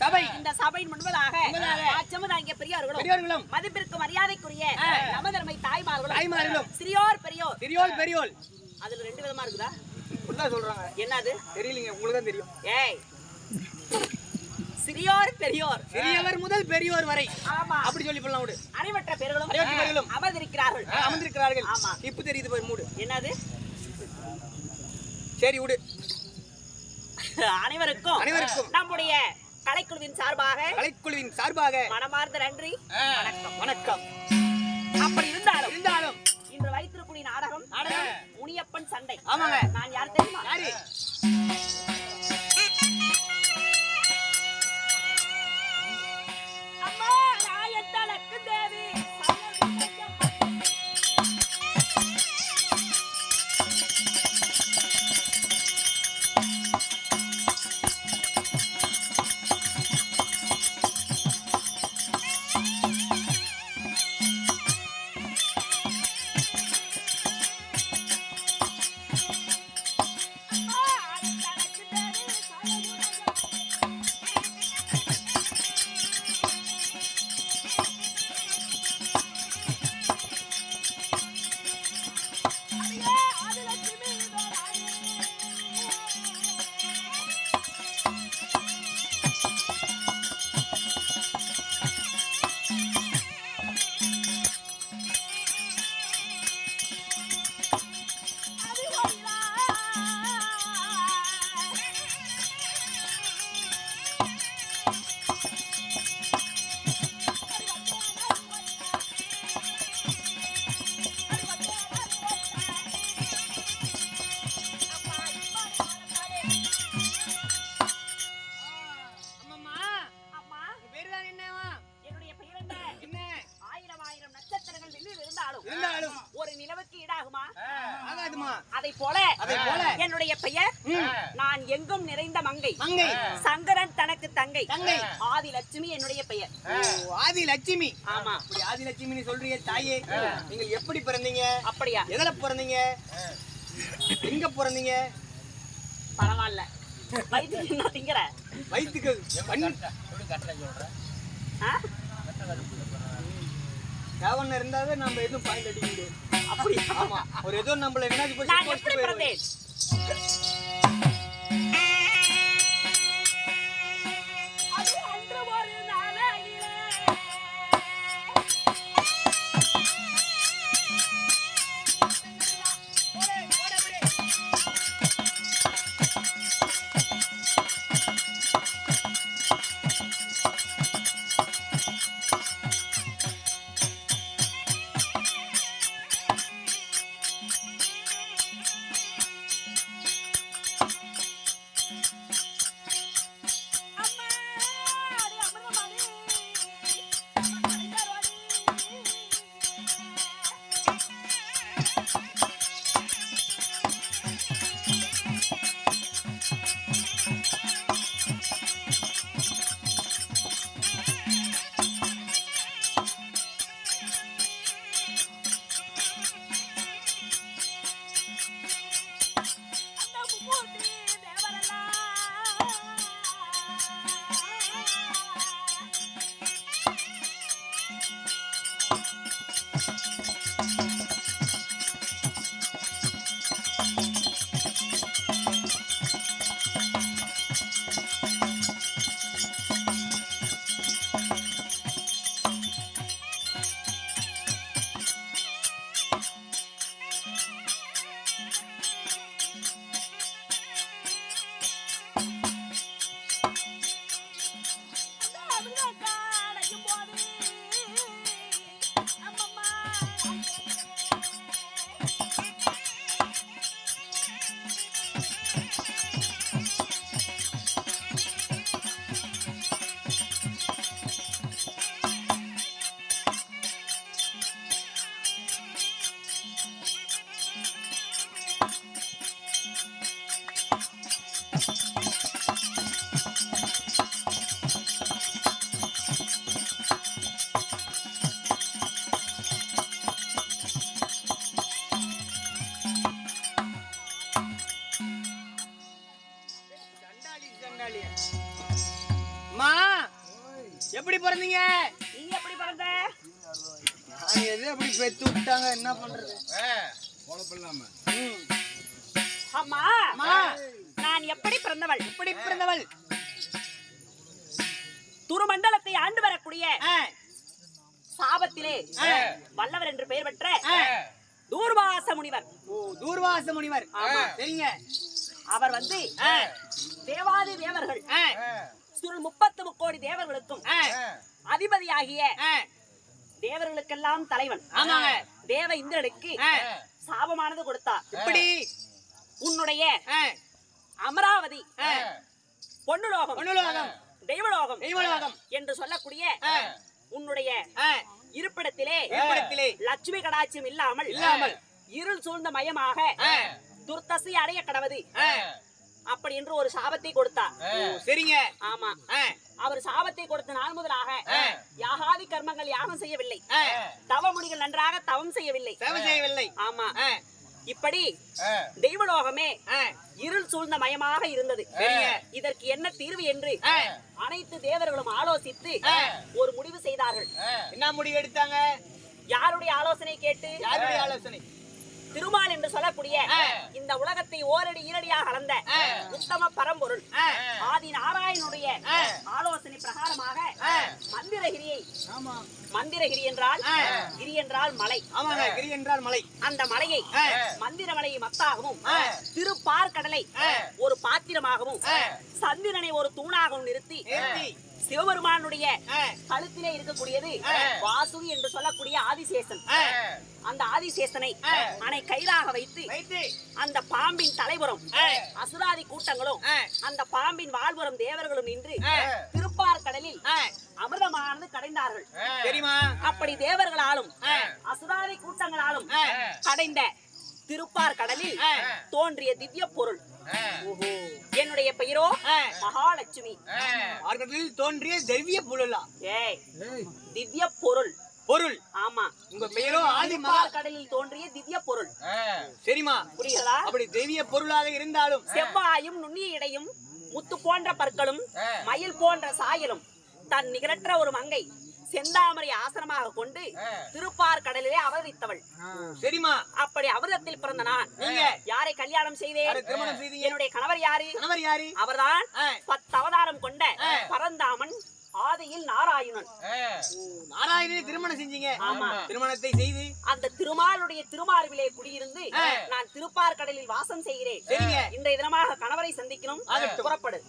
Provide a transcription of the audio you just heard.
சபை இந்த சபையின் முன்பதாக சமுதாய பெரியோர்களும் மதிப்பிற்கு மரியாதைக்குரிய நமதர்மை தாய்மார்களும் சிறியோர் பெரியோர் அதுல 2 விதமா இருக்குதா சொல்றாங்க. என்னது தெரியலங்க, உங்களுக்கு தான் தெரியும். ஏய், சிறியோர் சிறியவர் முதல் பெரியோர் வரை. ஆமா, அப்படி சொல்லி போலாம். விடு. அனைவற்ற பேர்களும் அமர்ந்திருக்கிறார்கள். ஆமா, இப்ப தெரியுது பாரு மூடு. என்னது? சரி விடு. அனைவருக்கும் நம்முடைய கலைக்குழுவின் சார்பாக மனமார்ந்த நன்றி, வணக்கம். அப்படி இருந்தாலும் இன்று வைத்திருக்கூடிய நாடகம் முனியப்பன் சண்டை. ஆமாங்க. நான் யார் தெரியுமா? யாரு? அம்மா நாயத்தலக்கு தேவி ஒரு நிலவுக்கு ஈடாகுமா? அதை போல என்னுடைய பெயர் நான் எங்கும் நிறைந்த மங்கை. சங்கரன் தனக்கு தங்கை ஆதிலட்சுமி என்னுடைய பெயர். ஆதிலட்சுமி. ஆமா, ஆதிலட்சுமி சொல்றீங்க தாயே. நீங்க எப்படி பிறந்தீங்க? அப்படியா? எதுல பிறந்தீங்க? எங்க பிறந்தீங்க? பரவாயில்ல. வயிற்றுக்கு என்ன திங்கிற? வயிற்றுக்கு தேவன் இருந்தாவே நம்ம எதுவும் பாயிண்ட் அடிக்க முடியாது. அப்படி? ஆமா, ஒரு ஏதோ நம்மள என்ன நான் எப்படி பிறந்தேன்? அது அன்று ஒரு நாளையிலே மா எப்படி பிறந்தீங்க? நீங்க எப்படி பிறந்த? நான் எது அப்படி பெத்து விட்டாங்க, என்ன பண்றது? அம்மா நான் எப்படி பிறந்தவள்? எப்படி பிறந்தவள்? துருமண்டலத்தை ஆண்டு வரக்கூடிய சாபத்திலே வல்லவர் என்று பெயர் பெற்ற தூர்வாச முனிவர். ஓ, தூர்வாச முனிவர். சரிங்க. அவர் வந்து தேவாதி தேவர்கள் சுருள் 33 கோடி தேவர்களுக்கும் அதிபதியாகிய தேவர்களுக்கெல்லாம் தலைவன். ஆமாங்க. தேவ இந்திரனுக்கு சாபமானது கொடுத்தார். இப்படி உன்னுடைய அமராவதி பொன்னுலோகம் தெய்வலோகம் என்று சொல்லக்கூடிய உன்னுடைய இருப்பிடத்திலே லட்சுமி கடாட்சியம் இல்லாமல் இருள் சூழ்ந்த மயமாக துர்தசை அடைய கடவுது அப்படி என்று ஒரு சாபத்தை கொடுத்தார். சரிங்க. ஆமா. அவர் சாபத்தை கொடுத்த நாள் முதலாக யாகாதி கர்மங்கள் யாகம் செய்யவில்லை, தவமுனிகள் நன்றாக தவம் செய்யவில்லை. ஆமா. இப்படி தெய்வலோகமே இருள் சூழ்ந்த மயமாக இருந்தது. இதற்கு என்ன தீர்வு என்று அனைத்து தேவர்களும் ஆலோசித்து ஒரு முடிவு செய்தார்கள். என்ன முடிவு எடுத்தாங்க? யாருடைய ஆலோசனை கேட்டு? யாருடைய ஆலோசனை? திருமால் என்று சொல்லக்கூடிய இந்த உலகத்தை ஓரடி ஈரடியாக அளந்த உத்தம பரம்பொருள் ஆதி நாராயணனுடைய ஆலோசனை பிரகாரமாக மந்திரகிரியை, மந்திரகிரி என்றால் கிரி என்றால் மலை, கிரி என்றால் மலை, அந்த மலையை மந்திரமலையை மத்தாகவும் திருப்பார்கடலை ஒரு பாத்திரமாகவும் சந்திரனை ஒரு தூணாகவும் நிறுத்தி சிவபெருமானுடைய கழுத்திலே இருக்கக்கூடியது வாசுகி என்று சொல்லக்கூடிய ஆதிசேஷன். அந்த ஆதிசேஷனை அணை கைலாக வைத்து அந்த பாம்பின் தலைவரும் அசுராதி கூட்டங்களும் அந்த பாம்பின் வாழ்வரும் தேவர்களும் நின்று திருப்பார்கடலில் அமிர்தமானது கடைந்தார்கள். தெரியுமா? அப்படி தேவர்களாலும் அசுராதி கூட்டங்களாலும் கடைந்த திருப்பார் கடலில் தோன்றிய திவ்ய பொருள். என்னுடைய பெயரோ மகாலட்சுமி. மார்க்கத்தில் தோன்றிய திவ்ய பொருளா? திவ்ய பொருள். பொருள். ஆமா. உங்க பெயரோ ஆதி கடலில் தோன்றிய திவ்ய பொருள். சரிமா? புரியுதா? அப்படி திவ்ய பொருளாக இருந்தாலும் செவ்வாயும் நுண்ணிய இடையும் முத்து போன்ற பற்களும் மயில் போன்ற சாயலும் தன் நிகரற்ற ஒரு மங்கை செந்தாமரை ஆசனமாக கொண்டு திருப்பார் கடலிலே அவதரித்தவள். சரிமா? அப்படி அவதத்தில் பிறந்த நான் யாரை கல்யாணம் செய்தேன்? என்னுடைய கணவர் யாரு? அவர்தான் 10 அவதாரம் கொண்ட பரந்தாமன் ஆதியில் நாராயணன். நாராயணனை திருமணம் செஞ்சீங்க? ஆமா. திருமணத்தை செய்து அந்த திருமாலுடைய திருமார்பிலே குடியிருந்து நான் திருப்பார் கடலில் வாசம் செய்கிறேன். இன்றைய தினமாக கணவரை சந்திக்கணும். புறப்படு.